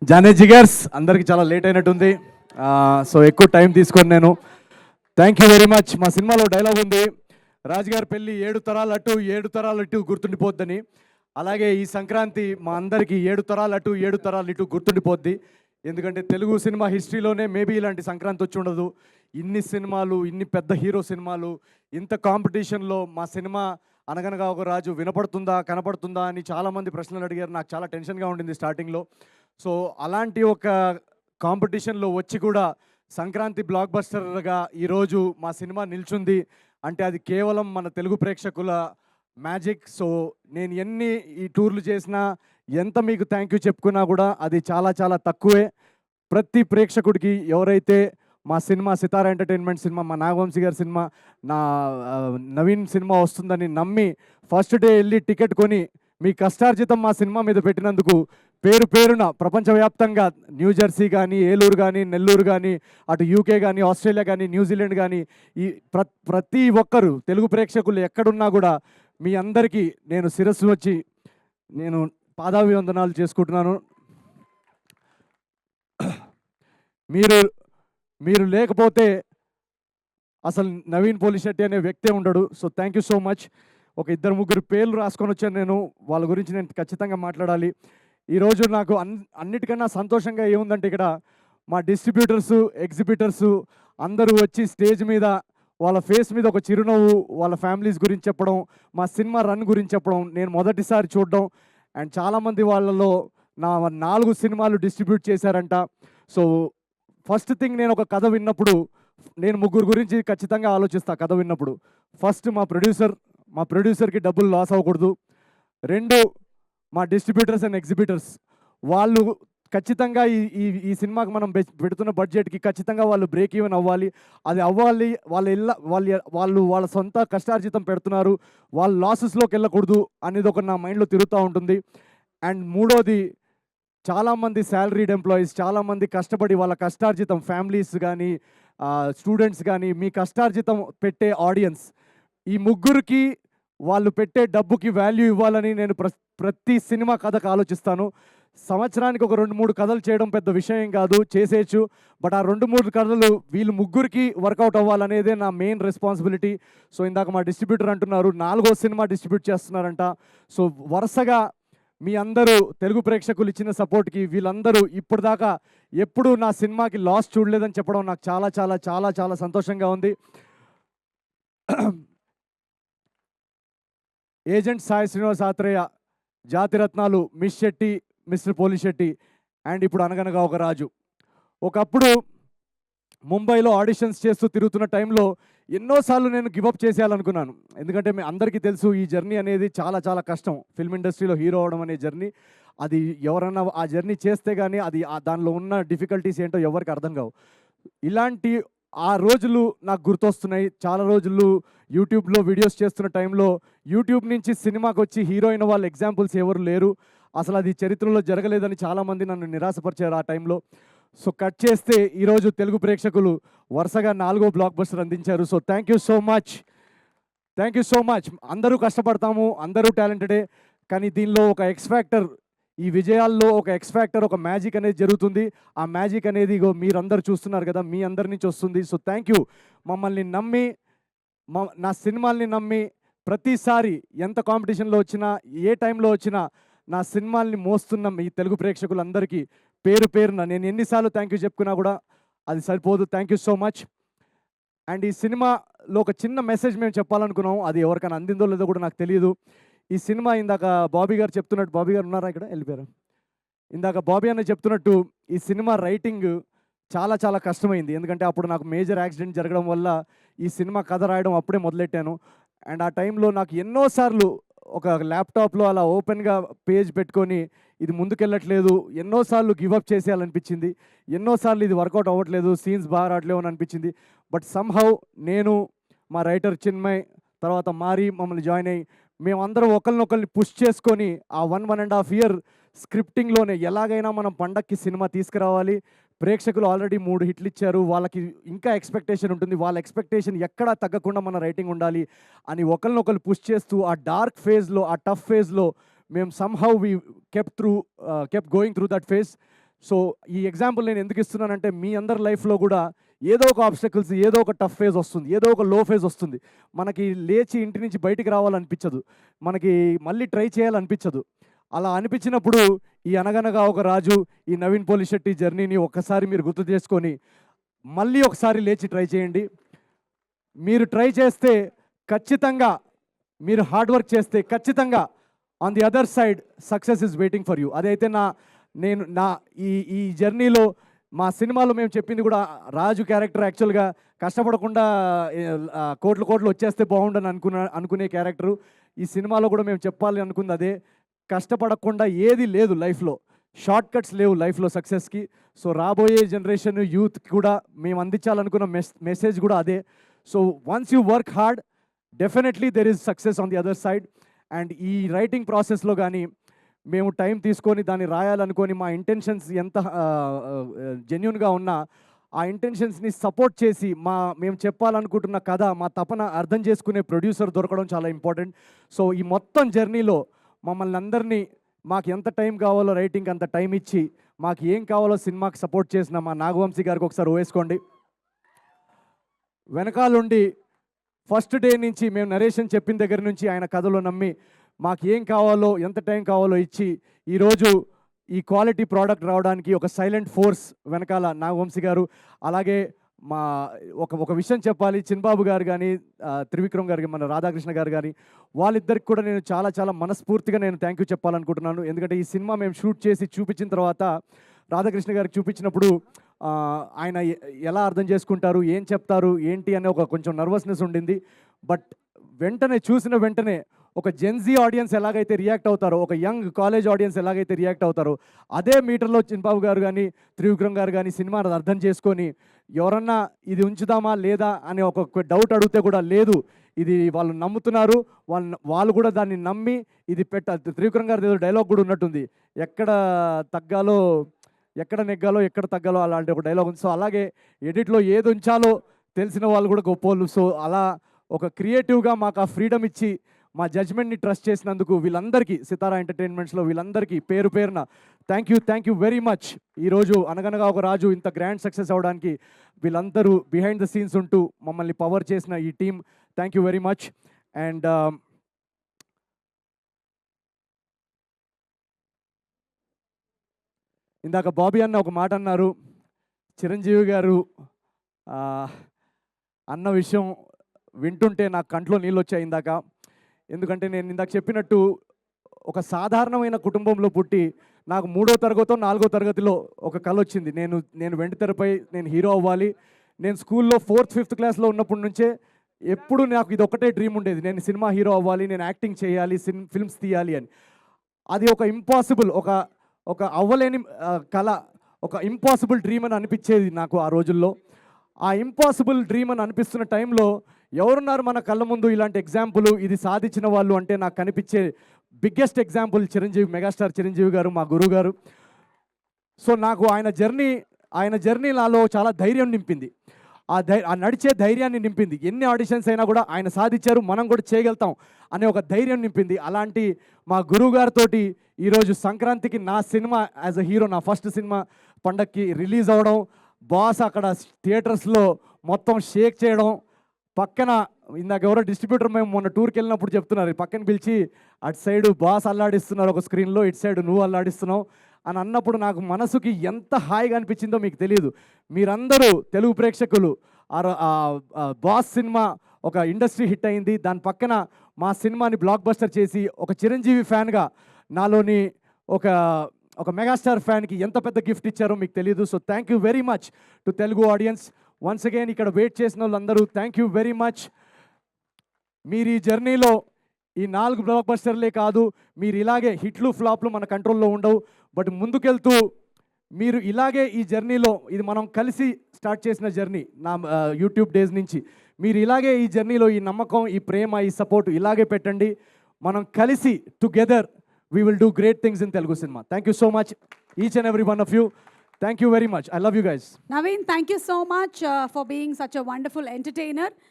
జానే జిగర్స్ అందరికి చాలా లేట్ అయినట్టుంది. సో ఎక్కువ టైం తీసుకొని నేను థ్యాంక్ యూ వెరీ మచ్. మా సినిమాలో డైలాగ్ ఉంది, రాజుగారి పెళ్ళి 7 తరాలు అటు 7 తరాలు ఇటు గుర్తుండిపోద్దని. అలాగే ఈ సంక్రాంతి మా అందరికీ 7 తరాలు అటు 7 తరాలు ఇటు గుర్తుండిపోద్ది. ఎందుకంటే తెలుగు సినిమా హిస్టరీలోనే మేబీ ఇలాంటి సంక్రాంతి వచ్చి ఉండదు. ఇన్ని సినిమాలు, ఇన్ని పెద్ద హీరో సినిమాలు, ఇంత కాంపిటీషన్లో మా సినిమా అనగనగా ఒక రాజు వినపడుతుందా కనపడుతుందా అని చాలామంది ప్రశ్నలు అడిగారు. నాకు చాలా టెన్షన్గా ఉండింది స్టార్టింగ్లో. సో అలాంటి ఒక కాంపిటీషన్లో వచ్చి కూడా సంక్రాంతి బ్లాక్ బస్టర్గా ఈరోజు మా సినిమా నిల్చుంది అంటే అది కేవలం మన తెలుగు ప్రేక్షకుల మ్యాజిక్. సో నేను ఎన్ని ఈ టూర్లు చేసినా, ఎంత మీకు థ్యాంక్ యూ చెప్పుకున్నా కూడా అది చాలా చాలా తక్కువే. ప్రతి ప్రేక్షకుడికి ఎవరైతే మా సినిమా సితారా ఎంటర్టైన్మెంట్ సినిమా, మా నాగవంశీ గారి సినిమా, నా నవీన్ సినిమా వస్తుందని నమ్మి ఫస్ట్ డే వెళ్ళి టికెట్ కొని మీ కష్టార్జితం మా సినిమా మీద పెట్టినందుకు పేరు పేరున ప్రపంచవ్యాప్తంగా న్యూజెర్సీ కానీ, ఏలూరు కానీ, నెల్లూరు కానీ, అటు యూకే కానీ, ఆస్ట్రేలియా కానీ, న్యూజిలాండ్ కానీ, ఈ ప్రతి ఒక్కరు తెలుగు ప్రేక్షకులు ఎక్కడున్నా కూడా మీ అందరికీ నేను శిరస్సు వచ్చి నేను పాదాభివందనాలు చేసుకుంటున్నాను. మీరు లేకపోతే అసలు నవీన్ పోలిశెట్టి అనే వ్యక్తే ఉండడు. So thank you so much. ఒక 2-3 పేర్లు రాసుకొని వచ్చాను నేను, వాళ్ళ గురించి నేను ఖచ్చితంగా మాట్లాడాలి. ఈరోజు నాకు అన్నిటికన్నా సంతోషంగా ఏముందంటే ఇక్కడ మా డిస్ట్రిబ్యూటర్సు, ఎగ్జిబిటర్సు అందరూ వచ్చి స్టేజ్ మీద వాళ్ళ ఫేస్ మీద ఒక చిరునవ్వు, వాళ్ళ ఫ్యామిలీస్ గురించి చెప్పడం, మా సినిమా రన్ గురించి చెప్పడం నేను మొదటిసారి చూడడం. అండ్ చాలామంది వాళ్ళలో నా 4 సినిమాలు డిస్ట్రిబ్యూట్ చేశారంట. సో ఫస్ట్ థింగ్, నేను ఒక కథ విన్నప్పుడు నేను 3 గురించి ఖచ్చితంగా ఆలోచిస్తా. కథ విన్నప్పుడు ఫస్ట్ మా ప్రొడ్యూసర్కి డబ్బులు లాస్ అవ్వకూడదు. 2 మా డిస్ట్రిబ్యూటర్స్ అండ్ ఎగ్జిబిటర్స్, వాళ్ళు ఖచ్చితంగా ఈ సినిమాకి మనం పెడుతున్న బడ్జెట్కి ఖచ్చితంగా వాళ్ళు బ్రేక్ ఈవెన్ అవ్వాలి. అది అవ్వాలి. వాళ్ళు వాళ్ళ సొంత కష్టార్జితం పెడుతున్నారు, వాళ్ళు లాసెస్లోకి వెళ్ళకూడదు అనేది ఒక నా మైండ్లో తిరుగుతూ ఉంటుంది. అండ్ 3వది, చాలామంది శాలరీడ్ ఎంప్లాయీస్, చాలామంది కష్టపడి వాళ్ళ కష్టార్జితం, ఫ్యామిలీస్ కానీ, స్టూడెంట్స్ కానీ, మీ కష్టార్జితం పెట్టే ఆడియన్స్, ఈ 3కి వాళ్ళు పెట్టే డబ్బుకి వాల్యూ ఇవ్వాలని నేను ప్రతి సినిమా కథకు ఆలోచిస్తాను. సంవత్సరానికి ఒక 2-3 కథలు చేయడం పెద్ద విషయం కాదు, చేసేయచ్చు. బట్ ఆ 2-3 కథలు వీళ్ళు 3కి వర్కౌట్ అవ్వాలనేదే నా మెయిన్ రెస్పాన్సిబిలిటీ. సో ఇందాక మా డిస్ట్రిబ్యూటర్ అంటున్నారు 4వ సినిమా డిస్ట్రిబ్యూట్ చేస్తున్నారంట. సో వరుసగా మీ అందరూ తెలుగు ప్రేక్షకులు ఇచ్చిన సపోర్ట్కి వీళ్ళందరూ ఇప్పటిదాకా ఎప్పుడూ నా సినిమాకి లాస్ చూడలేదని చెప్పడం నాకు చాలా చాలా చాలా చాలా సంతోషంగా ఉంది. Agent Sai Srinivas Athreya, Jathi Ratnalu, miss Shetty, mister Polishetty, and ఇప్పుడు అనగనగా ఒక రాజు. ఒకప్పుడు ముంబైలో ఆడిషన్స్ చేస్తూ తిరుగుతున్న టైంలో ఎన్నోసార్లు నేను గివప్ చేసేయాలనుకున్నాను. ఎందుకంటే మీ అందరికీ తెలుసు ఈ జర్నీ అనేది చాలా చాలా కష్టం. ఫిల్మ్ ఇండస్ట్రీలో హీరో అవడం అనే జర్నీ, అది ఎవరన్నా ఆ జర్నీ చేస్తే కానీ అది దానిలో ఉన్న డిఫికల్టీస్ ఏంటో ఎవరికి అర్థం కావు. ఇలాంటి ఆ రోజులు నాకు గుర్తొస్తున్నాయి. చాలా రోజులు యూట్యూబ్లో వీడియోస్ చేస్తున్న టైంలో యూట్యూబ్ నుంచి సినిమాకి వచ్చి హీరో అయిన వాళ్ళ ఎగ్జాంపుల్స్ ఎవరు లేరు. అసలు అది చరిత్రలో జరగలేదని చాలామంది నన్ను నిరాశపరిచారు ఆ టైంలో. సో కట్ చేస్తే ఈరోజు తెలుగు ప్రేక్షకులు వరుసగా 4వ బ్లాక్ బస్టర్ అందించారు. So thank you so much. అందరూ కష్టపడతాము, అందరూ టాలెంటెడే, కానీ దీనిలో ఒక ఎక్స్ ఫ్యాక్టర్, ఈ విజయాల్లో ఒక ఎక్స్ ఫ్యాక్టర్, ఒక మ్యాజిక్ అనేది జరుగుతుంది. ఆ మ్యాజిక్ అనేది మీరందరూ చూస్తున్నారు కదా, మీ అందరి నుంచి వస్తుంది. So thank you. మమ్మల్ని నమ్మి, నా సినిమాల్ని నమ్మి ప్రతిసారి ఎంత కాంపిటీషన్లో వచ్చినా, ఏ టైంలో వచ్చినా నా సినిమాల్ని మోస్తున్న మీ తెలుగు ప్రేక్షకులందరికీ పేరు పేరున నేను ఎన్నిసార్లు థ్యాంక్ యూ చెప్పుకున్నా కూడా అది సరిపోదు. Thank you so much. And ఈ సినిమాలో ఒక చిన్న మెసేజ్ మేము చెప్పాలనుకున్నాం, అది ఎవరికైనా అందిందో లేదో కూడా నాకు తెలియదు. ఈ సినిమా ఇందాక బాబీ గారు చెప్తున్నట్టు, బాబీ గారు ఉన్నారా ఇక్కడ, వెళ్ళిపోయారు. ఇందాక బాబీ అన్న చెప్తున్నట్టు ఈ సినిమా రైటింగ్ చాలా చాలా కష్టమైంది. ఎందుకంటే అప్పుడు నాకు మేజర్ యాక్సిడెంట్ జరగడం వల్ల ఈ సినిమా కథ రాయడం అప్పుడే మొదలెట్టాను. అండ్ ఆ టైంలో నాకు ఎన్నోసార్లు ఒక ల్యాప్టాప్లో అలా ఓపెన్గా పేజ్ పెట్టుకొని ఇది ముందుకెళ్ళట్లేదు, ఎన్నోసార్లు గివప్ చేసేయాలనిపించింది, ఎన్నోసార్లు ఇది వర్కౌట్ అవ్వట్లేదు, సీన్స్ బాగా రావట్లేవు అని అనిపించింది. బట్ సమ్హౌ నేను, మా రైటర్ చిన్మయ్, తర్వాత మారి మమ్మల్ని జాయిన్ అయ్యి మేమందరం ఒకరినొకరిని పుష్ చేసుకొని ఆ 1.5 ఇయర్ స్క్రిప్టింగ్లోనే ఎలాగైనా మనం పండక్కి సినిమా తీసుకురావాలి. ప్రేక్షకులు ఆల్రెడీ 3 హిట్లు ఇచ్చారు, వాళ్ళకి ఇంకా ఎక్స్పెక్టేషన్ ఉంటుంది, వాళ్ళ ఎక్స్పెక్టేషన్ ఎక్కడా తగ్గకుండా మన రైటింగ్ ఉండాలి అని ఒకరినొకరు పుష్ చేస్తూ ఆ డార్క్ ఫేజ్లో, ఆ టఫ్ ఫేజ్లో మేము somehow we kept going through that phase. So ఈ ఎగ్జాంపుల్ నేను ఎందుకు ఇస్తున్నానంటే మీ అందరి లైఫ్లో కూడా ఏదో ఒక ఆబ్స్టకల్స్, ఏదో ఒక టఫ్ ఫేజ్ వస్తుంది, ఏదో ఒక లో ఫేజ్ వస్తుంది. మనకి లేచి ఇంటి నుంచి బయటికి రావాలనిపించదు, మనకి మళ్ళీ ట్రై చేయాలనిపించదు. అలా అనిపించినప్పుడు ఈ అనగనగా ఒక రాజు, ఈ నవీన్ పోలిశెట్టి జర్నీని ఒక్కసారి మీరు గుర్తు చేసుకొని మళ్ళీ ఒకసారి లేచి ట్రై చేయండి. మీరు ట్రై చేస్తే ఖచ్చితంగా, మీరు హార్డ్ వర్క్ చేస్తే ఖచ్చితంగా on the other side success is waiting for you. అదైతే నేను ఈ జర్నీలో మా సినిమాలో మేము చెప్పింది కూడా, రాజు క్యారెక్టర్ యాక్చువల్గా కష్టపడకుండా కోట్లు వచ్చేస్తే బాగుండని అనుకునే క్యారెక్టరు. ఈ సినిమాలో కూడా మేము చెప్పాలి అనుకుంది అదే. కష్టపడకుండా ఏది లేదు లైఫ్లో, షార్ట్ కట్స్ లేవు లైఫ్లో సక్సెస్కి. సో రాబోయే జనరేషన్ యూత్కి కూడా మేము అందించాలనుకున్న మెసేజ్ కూడా అదే. So once you work hard, definitely there is success on the other side. And ఈ రైటింగ్ ప్రాసెస్లో కానీ మేము టైం తీసుకొని దాన్ని రాయాలనుకొని మా ఇంటెన్షన్స్ ఎంత జెన్యున్గా ఉన్నా ఆ ఇంటెన్షన్స్ని సపోర్ట్ చేసి మేము చెప్పాలనుకుంటున్న కథ, మా తపన అర్థం చేసుకునే ప్రొడ్యూసర్ దొరకడం చాలా ఇంపార్టెంట్. సో ఈ మొత్తం జర్నీలో మమ్మల్ని అందరినీ మాకు ఎంత టైం కావాలో రైటింగ్ అంత టైం ఇచ్చి, మాకు ఏం కావాలో సినిమాకి సపోర్ట్ చేసిన మా నాగవంశీ గారికి ఒకసారి వేసుకోండి. వెనకాలండి ఫస్ట్ డే నుంచి మేము నరేషన్ చెప్పిన దగ్గర నుంచి ఆయన కథలో నమ్మి మాకు ఏం కావాలో, ఎంత టైం కావాలో ఇచ్చి ఈరోజు ఈ క్వాలిటీ ప్రోడక్ట్ రావడానికి ఒక సైలెంట్ ఫోర్స్ వెనకాల నాగవంశీ గారు. అలాగే మా ఒక విషయం చెప్పాలి, చిన్బాబు గారు కానీ, త్రివిక్రమ్ గారికి, మన రాధాకృష్ణ గారు కానీ, వాళ్ళిద్దరికి కూడా నేను చాలా మనస్ఫూర్తిగా నేను థ్యాంక్ యూ చెప్పాలనుకుంటున్నాను. ఎందుకంటే ఈ సినిమా మేము షూట్ చేసి చూపించిన తర్వాత రాధాకృష్ణ గారికి చూపించినప్పుడు ఆయన ఎలా అర్థం చేసుకుంటారు, ఏం చెప్తారు, ఏంటి అనే ఒక కొంచెం నర్వస్నెస్ ఉండింది. బట్ చూసిన వెంటనే ఒక జెన్జీ ఆడియన్స్ ఎలాగైతే రియాక్ట్ అవుతారో, ఒక యంగ్ కాలేజ్ ఆడియన్స్ ఎలాగైతే రియాక్ట్ అవుతారో, అదే మీటర్లో చిన్బాబు గారు కానీ, త్రివిక్రమ్ గారు కానీ సినిమాని అర్థం చేసుకొని ఎవరన్నా ఇది ఉంచుదామా లేదా అని ఒక డౌట్ అడిగితే కూడా లేదు, ఇది వాళ్ళు నమ్ముతున్నారు, వాళ్ళు కూడా దాన్ని నమ్మి ఇది త్రివిక్రమ్ గారి ఏదో డైలాగ్ కూడా ఉన్నట్టుంది, ఎక్కడ నెగ్గాలో ఎక్కడ తగ్గాలో అలాంటి ఒక డైలాగ్ ఉంది. సో అలాగే ఎడిట్లో ఏది ఉంచాలో తెలిసిన వాళ్ళు కూడా గొప్పోళ్ళు. సో అలా ఒక క్రియేటివ్గా మాకు ఆ ఫ్రీడమ్ ఇచ్చి మా జడ్జ్మెంట్ని ట్రస్ట్ చేసినందుకు వీళ్ళందరికీ, సితారా ఎంటర్టైన్మెంట్స్లో వీళ్ళందరికీ పేరు పేరున థ్యాంక్ యూ వెరీ మచ్. ఈరోజు అనగనగా ఒక రాజు ఇంత గ్రాండ్ సక్సెస్ అవ్వడానికి వీళ్ళందరూ బిహైండ్ ద సీన్స్ ఉంటూ మమ్మల్ని పవర్ చేసిన ఈ team, thank you very much. And ఇందాక బాబీ అన్న ఒక మాట అన్నారు, చిరంజీవి గారు అన్న విషయం వింటుంటే నాకు కంట్లో నీళ్ళు వచ్చాయి ఇందాక. ఎందుకంటే నేను ఇందాక చెప్పినట్టు ఒక సాధారణమైన కుటుంబంలో పుట్టి నాకు 3వ తరగతో 4వ తరగతిలో ఒక కళ వచ్చింది, నేను వెండితెరపై నేను హీరో అవ్వాలి. నేను స్కూల్లో 4th 5th క్లాస్లో ఉన్నప్పటి నుంచే ఎప్పుడు నాకు ఇది ఒకటే డ్రీమ్ ఉండేది, నేను సినిమా హీరో అవ్వాలి, నేను యాక్టింగ్ చేయాలి, ఫిల్మ్స్ తీయాలి అని. అది ఒక ఇంపాసిబుల్, ఒక అవ్వలేని కళ, ఒక ఇంపాసిబుల్ డ్రీమ్ అని అనిపించేది నాకు ఆ రోజుల్లో. ఆ ఇంపాసిబుల్ డ్రీమ్ అని అనిపిస్తున్న టైంలో ఎవరున్నారు మన కళ్ళ ముందు ఇలాంటి ఎగ్జాంపుల్, ఇది సాధించిన వాళ్ళు అంటే నాకు కనిపించే బిగ్గెస్ట్ ఎగ్జాంపుల్ మెగాస్టార్ చిరంజీవి గారు, మా గురువు గారు. సో నాకు ఆయన జర్నీ నాలో చాలా ధైర్యం నింపింది, ఆ నడిచే ధైర్యాన్ని నింపింది. ఎన్ని ఆడిషన్స్ అయినా కూడా ఆయన సాధించారు, మనం కూడా చేయగలుగుతాం అనే ఒక ధైర్యం నింపింది. అలాంటి మా గురువు గారితో ఈరోజు సంక్రాంతికి నా సినిమా యాజ్ అ హీరో, నా ఫస్ట్ సినిమా పండక్కి రిలీజ్ అవ్వడం, బాస్ అక్కడ థియేటర్స్లో మొత్తం షేక్ చేయడం, పక్కన ఇందాక ఎవరో డిస్ట్రిబ్యూటర్ మేము మొన్న టూర్కి వెళ్ళినప్పుడు చెప్తున్నారు, పక్కన పిలిచి అటు సైడు బాస్ అల్లాడిస్తున్నారు ఒక స్క్రీన్లో, ఇటు సైడ్ నువ్వు అల్లాడిస్తున్నావు అని అన్నప్పుడు నాకు మనసుకి ఎంత హాయిగా అనిపించిందో మీకు తెలియదు. మీరందరూ తెలుగు ప్రేక్షకులు, బాస్ సినిమా ఒక ఇండస్ట్రీ హిట్ అయింది, దాని పక్కన మా సినిమాని బ్లాక్ బస్టర్ చేసి ఒక చిరంజీవి ఫ్యాన్గా నాలోని ఒక మెగాస్టార్ ఫ్యాన్కి ఎంత పెద్ద గిఫ్ట్ ఇచ్చారో మీకు తెలియదు. So thank you very much to Telugu audience. Once again ఇక్కడ వెయిట్ చేసిన వాళ్ళందరూ థ్యాంక్ యూ వెరీ మచ్. మీరు ఈ జర్నీలో ఈ 4 బ్లాక్ బస్టర్లే కాదు, మీరు ఇలాగే హిట్లు ఫ్లాప్లు మన కంట్రోల్లో ఉండవు, బట్ ముందుకెళ్తూ మీరు ఇలాగే ఈ జర్నీలో, ఇది మనం కలిసి స్టార్ట్ చేసిన జర్నీ నా యూట్యూబ్ డేస్ నుంచి, మీరు ఇలాగే ఈ జర్నీలో ఈ నమ్మకం, ఈ ప్రేమ, ఈ సపోర్ట్ ఇలాగే పెట్టండి. మనం కలిసి together we will do great things in Telugu cinema. Thank you so much, each and every one of you. Thank you very much. I love you guys. Naveen, thank you so much for being such a wonderful entertainer.